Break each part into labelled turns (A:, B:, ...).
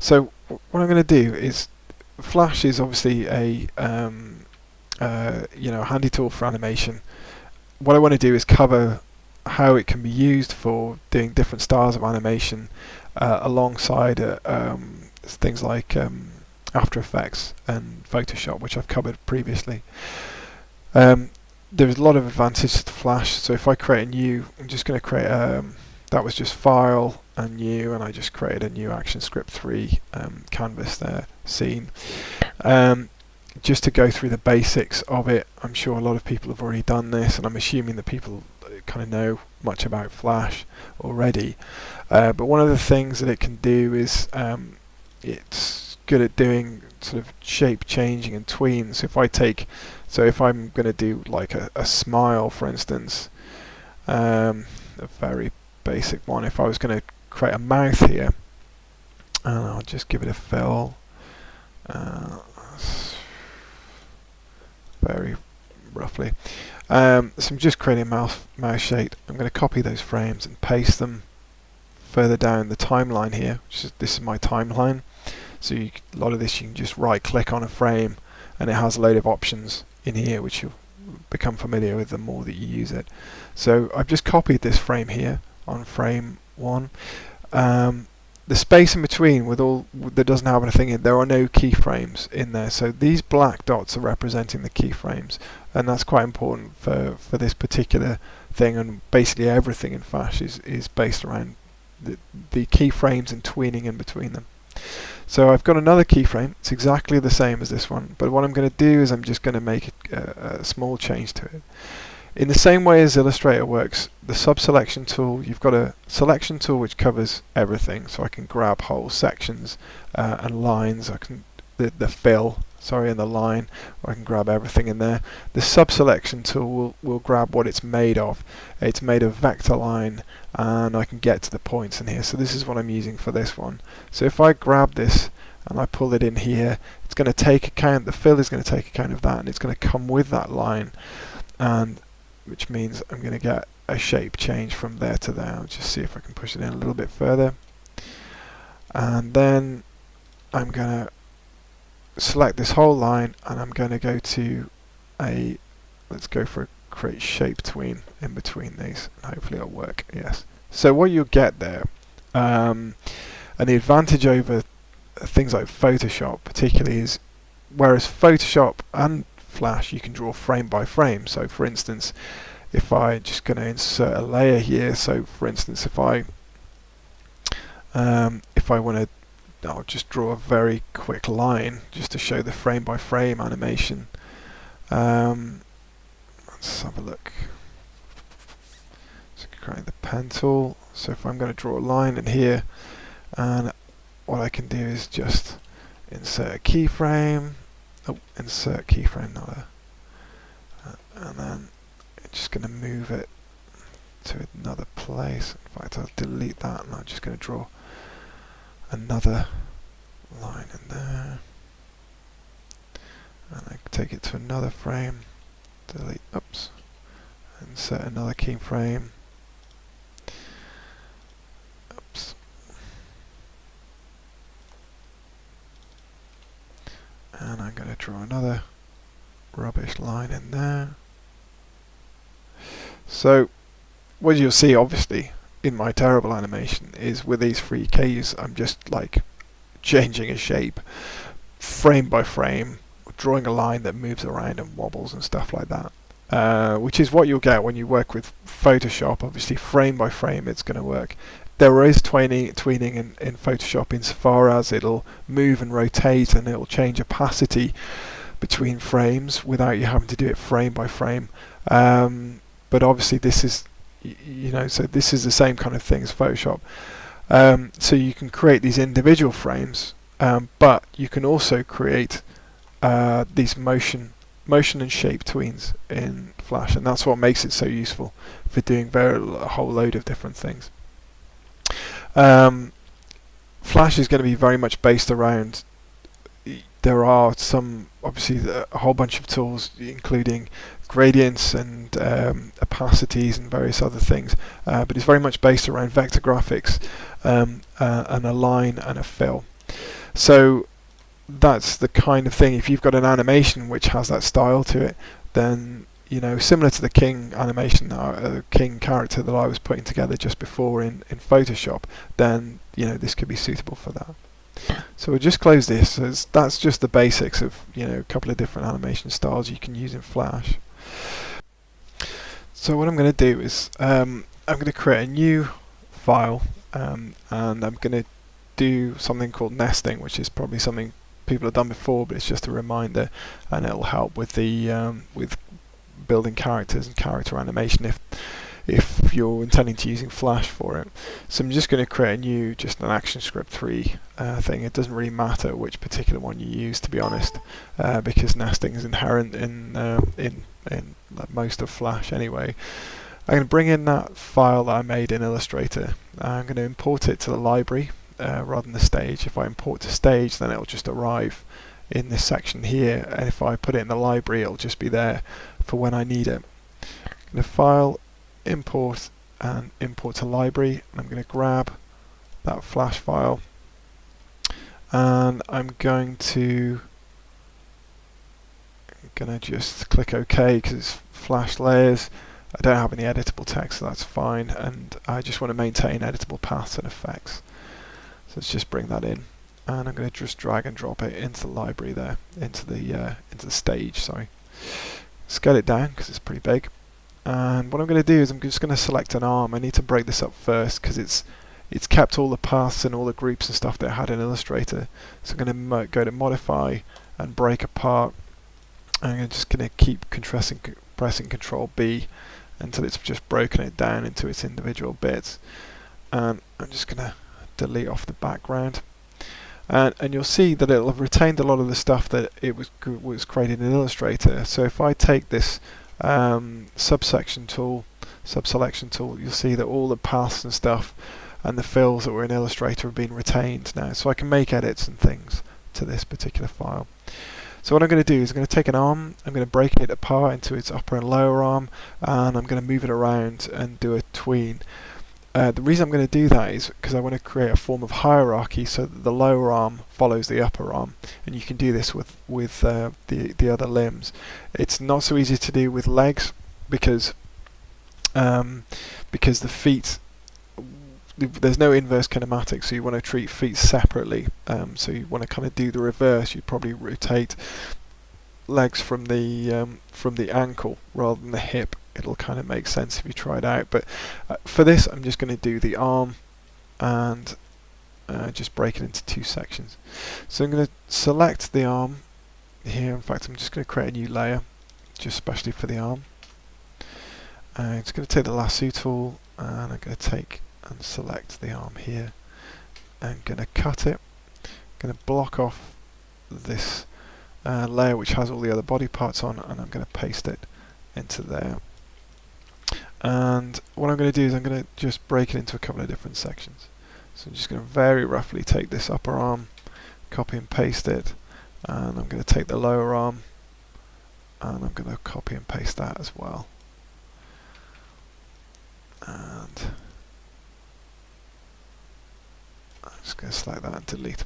A: So what I'm going to do is, Flash is obviously a handy tool for animation. What I want to do is cover how it can be used for doing different styles of animation alongside things like After Effects and Photoshop, which I've covered previously. There's a lot of advantages to Flash. So if I create a new, I'm just going to create that was just File and New, and I just created a new ActionScript 3 canvas there, scene. Just to go through the basics of it. I'm sure a lot of people have already done this, and I'm assuming that people kind of know much about Flash already. But one of the things that it can do is it's good at doing sort of shape changing and tweens. So if I'm going to do like a smile, for instance, a very basic one, if I was going to create a mouth here, and I'll just give it a fill, very roughly. So I'm just creating a mouse shape. I'm going to copy those frames and paste them further down the timeline here. This is my timeline. So a lot of this you can just right click on a frame, and it has a load of options in here which you'll become familiar with the more that you use it. So I've just copied this frame here on frame 1. The space in between that doesn't have anything in, there are no keyframes in there. So these black dots are representing the keyframes, and that's quite important for this particular thing, and basically everything in Flash is based around the keyframes and tweening in between them. So I've got another keyframe. It's exactly the same as this one, but what I'm going to do is I'm just going to make a small change to it. In the same way as Illustrator works, the subselection tool, you've got a selection tool which covers everything, so I can grab whole sections and lines. I can the fill, and the line, or I can grab everything in there. The subselection tool will grab what it's made of. It's made of vector line, and I can get to the points in here. So this is what I'm using for this one. So if I grab this and I pull it in here, it's going to take account, the fill is going to take account of that, and it's going to come with that line, and which means I'm going to get a shape change from there to there. I'll just see if I can push it in a little bit further, and then I'm going to select this whole line, and I'm going to go to let's go for a create shape tween in between these, and hopefully it'll work. Yes. So what you'll get there, and the advantage over things like Photoshop particularly is, whereas Photoshop and Flash you can draw frame by frame. So for instance, if I just going to insert a layer here, so for instance if I want to, I'll just draw a very quick line just to show the frame by frame animation. Let's have a look. So create the pen tool. So if I'm going to draw a line in here, and what I can do is just insert a keyframe. Oh, insert keyframe, and then it's just going to move it to another place. In fact, I'll delete that, and I'm just going to draw another line in there, and I take it to another frame, delete, oops, insert another keyframe, oops, and I'm going to draw another rubbish line in there. So what you'll see obviously in my terrible animation is with these 3Ks I'm just like changing a shape frame by frame, drawing a line that moves around and wobbles and stuff like that, which is what you'll get when you work with Photoshop. Obviously frame by frame it's going to work. There is tweening in Photoshop insofar as it'll move and rotate, and it'll change opacity between frames without you having to do it frame by frame. But obviously this is, so this is the same kind of thing as Photoshop. So you can create these individual frames, but you can also create these motion and shape tweens in Flash, and that's what makes it so useful for doing a whole load of different things. Flash is going to be very much based around, there are obviously a whole bunch of tools including gradients and opacities and various other things, but it's very much based around vector graphics and a line and a fill. So that's the kind of thing, if you've got an animation which has that style to it, then similar to the king animation, king character that I was putting together just before in Photoshop, then this could be suitable for that. So we'll just close this. That's just the basics of a couple of different animation styles you can use in Flash. So what I'm going to do is I'm going to create a new file, and I'm going to do something called nesting, which is probably something people have done before, but it's just a reminder, and it'll help with the with building characters and character animation if you're intending to using Flash for it. So I'm just going to create a new, just an ActionScript 3 thing. It doesn't really matter which particular one you use, to be honest, because nesting is inherent in most of Flash anyway. I'm going to bring in that file that I made in Illustrator. I'm going to import it to the library rather than the stage. If I import to stage, then it'll just arrive in this section here, and if I put it in the library, it'll just be there for when I need it. I'm going to file, import, and import to library, and I'm going to grab that Flash file, and I'm going to just click OK because it's Flash layers. I don't have any editable text, so that's fine, and I just want to maintain editable paths and effects. So let's just bring that in, and I'm going to just drag and drop it into the library there, into the stage. Sorry, scale it down because it's pretty big. And what I'm going to do is I'm just going to select an arm. I need to break this up first because it's kept all the paths and all the groups and stuff that I had in Illustrator. So I'm going to go to Modify and Break Apart. I'm just going to keep pressing Control B until it's just broken it down into its individual bits. And I'm just going to delete off the background. And you'll see that it'll have retained a lot of the stuff that it was created in Illustrator. So if I take this subselection tool, you'll see that all the paths and stuff and the fills that were in Illustrator have been retained now. So I can make edits and things to this particular file. So what I'm going to do is I'm going to take an arm, I'm going to break it apart into its upper and lower arm, and I'm going to move it around and do a tween. The reason I'm going to do that is because I want to create a form of hierarchy so that the lower arm follows the upper arm, and you can do this with the other limbs. It's not so easy to do with legs because the feet, there's no inverse kinematics, so you want to treat feet separately. So you want to kind of do the reverse. You'd probably rotate legs from the ankle rather than the hip. It'll kind of make sense if you try it out, but for this I'm just going to do the arm and just break it into two sections. So I'm going to select the arm here. In fact, I'm just going to create a new layer just specially for the arm. I'm just going to take the lasso tool, and I'm going to take and select the arm here. I'm going to cut it. I'm going to block off this layer which has all the other body parts on, and I'm going to paste it into there. And what I'm going to do is I'm going to just break it into a couple of different sections. So I'm just going to very roughly take this upper arm, copy and paste it, and I'm going to take the lower arm and I'm going to copy and paste that as well. And I'm just going to select that and delete.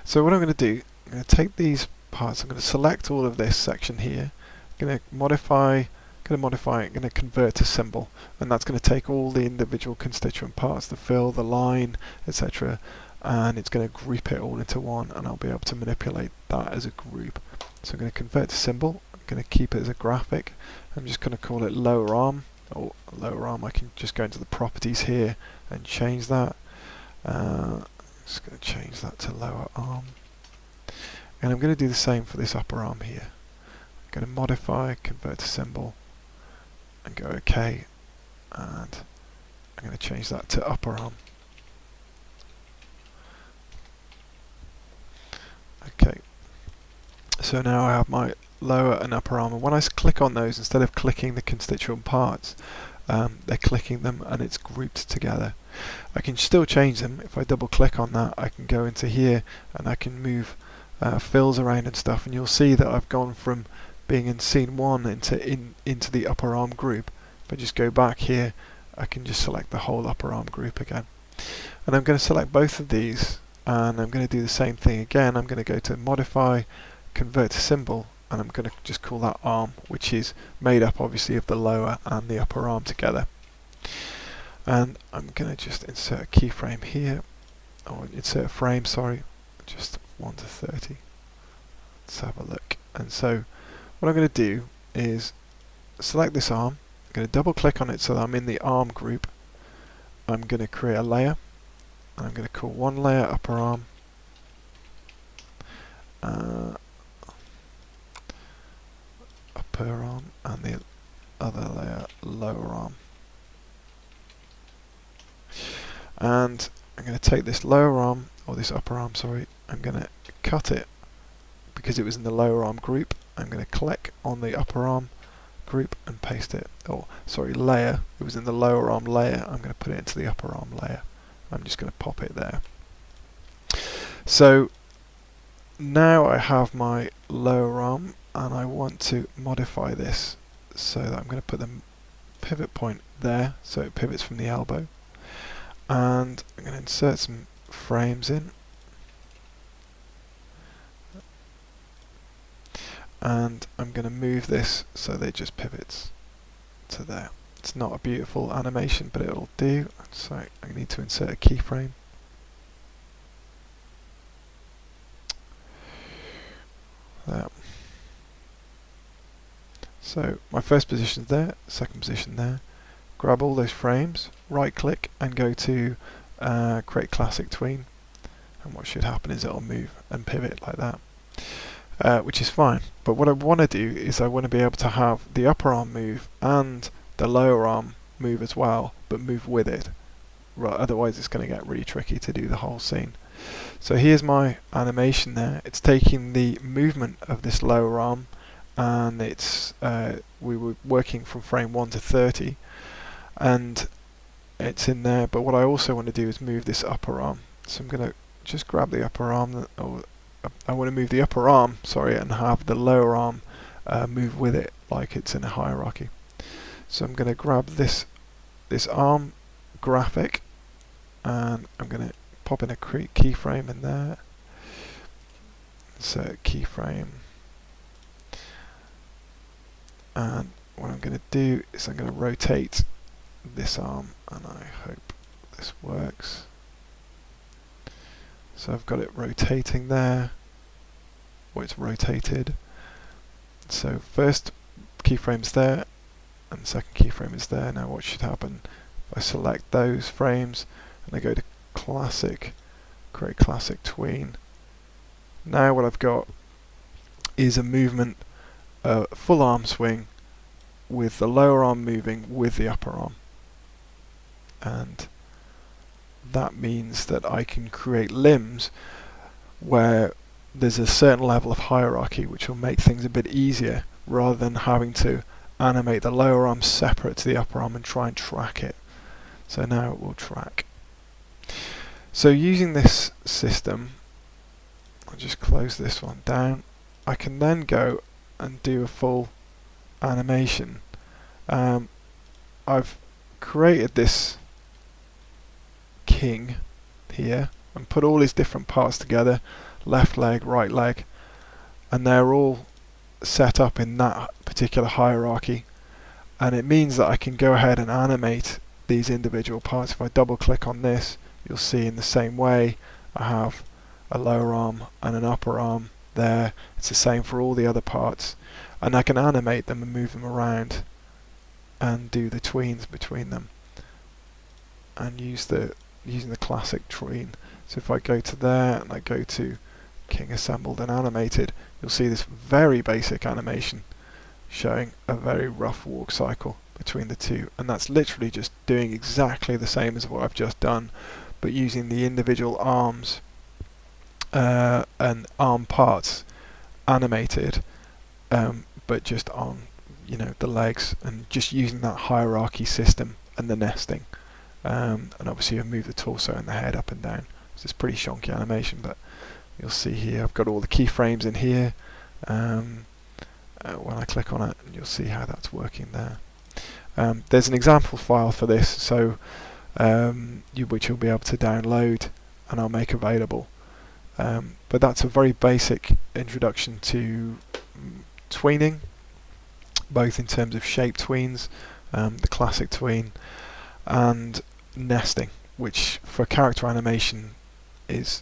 A: So what I'm going to do, I'm going to take these parts, I'm going to select all of this section here, I'm going to modify it, going to convert to symbol, and that's going to take all the individual constituent parts, the fill, the line, etc., and it's going to group it all into one, and I'll be able to manipulate that as a group. So I'm going to convert to symbol, I'm going to keep it as a graphic, I'm just going to call it lower arm, or lower arm. I can just go into the properties here and change that. I'm just going to change that to lower arm, and I'm going to do the same for this upper arm here. I'm going to modify, convert to symbol, and go OK, and I'm going to change that to upper arm. Okay, so now I have my lower and upper arm, and when I click on those, instead of clicking the constituent parts, they're clicking them and it's grouped together. I can still change them. If I double click on that, I can go into here and I can move fills around and stuff, and you'll see that I've gone from being in scene 1 into the upper arm group. If I just go back here, I can just select the whole upper arm group again. And I'm going to select both of these and I'm going to do the same thing again. I'm going to go to modify, convert to symbol, and I'm going to just call that arm, which is made up obviously of the lower and the upper arm together. And I'm going to just insert a keyframe here, or insert a frame, sorry, just 1 to 30. Let's have a look. And so what I'm going to do is select this arm. I'm going to double click on it so that I'm in the arm group. I'm going to create a layer, and I'm going to call one layer upper arm, upper arm, and the other layer lower arm. And I'm going to take this lower arm, or this upper arm, sorry, I'm going to cut it because it was in the lower arm group. I'm going to click on the upper arm group and paste it, or sorry, layer. It was in the lower arm layer. I'm going to put it into the upper arm layer. I'm just going to pop it there. So now I have my lower arm, and I want to modify this so that I'm going to put the pivot point there so it pivots from the elbow, and I'm going to insert some frames in, and I'm going to move this so that it just pivots to there. It's not a beautiful animation, but it'll do. So I need to insert a keyframe. There. So my first position's there, second position there. Grab all those frames, right click and go to create classic tween, and what should happen is it'll move and pivot like that, which is fine. But what I want to do is I want to be able to have the upper arm move and the lower arm move as well, but move with it. Right, otherwise it's going to get really tricky to do the whole scene. So here's my animation there. It's taking the movement of this lower arm, and it's we were working from frame 1 to 30, and it's in there. But what I also want to do is move this upper arm. So I'm going to just grab the upper arm, or I want to move the upper arm, sorry, and have the lower arm move with it like it's in a hierarchy. So I'm going to grab this arm graphic, and I'm going to pop in a keyframe in there. So keyframe, and what I'm going to do is I'm going to rotate this arm, and I hope this works. So I've got it rotating there, or it's rotated. So first keyframe's there, and second keyframe is there. Now what should happen if I select those frames and I go to classic, create classic tween. Now what I've got is a movement, full arm swing with the lower arm moving with the upper arm, and that means that I can create limbs where there's a certain level of hierarchy, which will make things a bit easier rather than having to animate the lower arm separate to the upper arm and try and track it. So now it will track. So using this system, I'll just close this one down. I can then go and do a full animation. I've created this king here and put all his different parts together, left leg, right leg, and they're all set up in that particular hierarchy, and it means that I can go ahead and animate these individual parts. If I double click on this, you'll see in the same way I have a lower arm and an upper arm there. It's the same for all the other parts, and I can animate them and move them around and do the tweens between them and using the classic tween. So if I go to there and I go to King Assembled and Animated, you'll see this very basic animation showing a very rough walk cycle between the two, and that's literally just doing exactly the same as what I've just done, but using the individual arms and arm parts animated, but just on the legs, and just using that hierarchy system and the nesting, and obviously you move the torso and the head up and down. So it's pretty shonky animation, but you'll see here I've got all the keyframes in here. When I click on it, you'll see how that's working there. There's an example file for this, so which you'll be able to download and I'll make available. But that's a very basic introduction to tweening, both in terms of shape tweens, the classic tween, and nesting, which for character animation is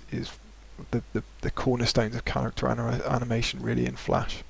A: the cornerstones of character animation really in Flash.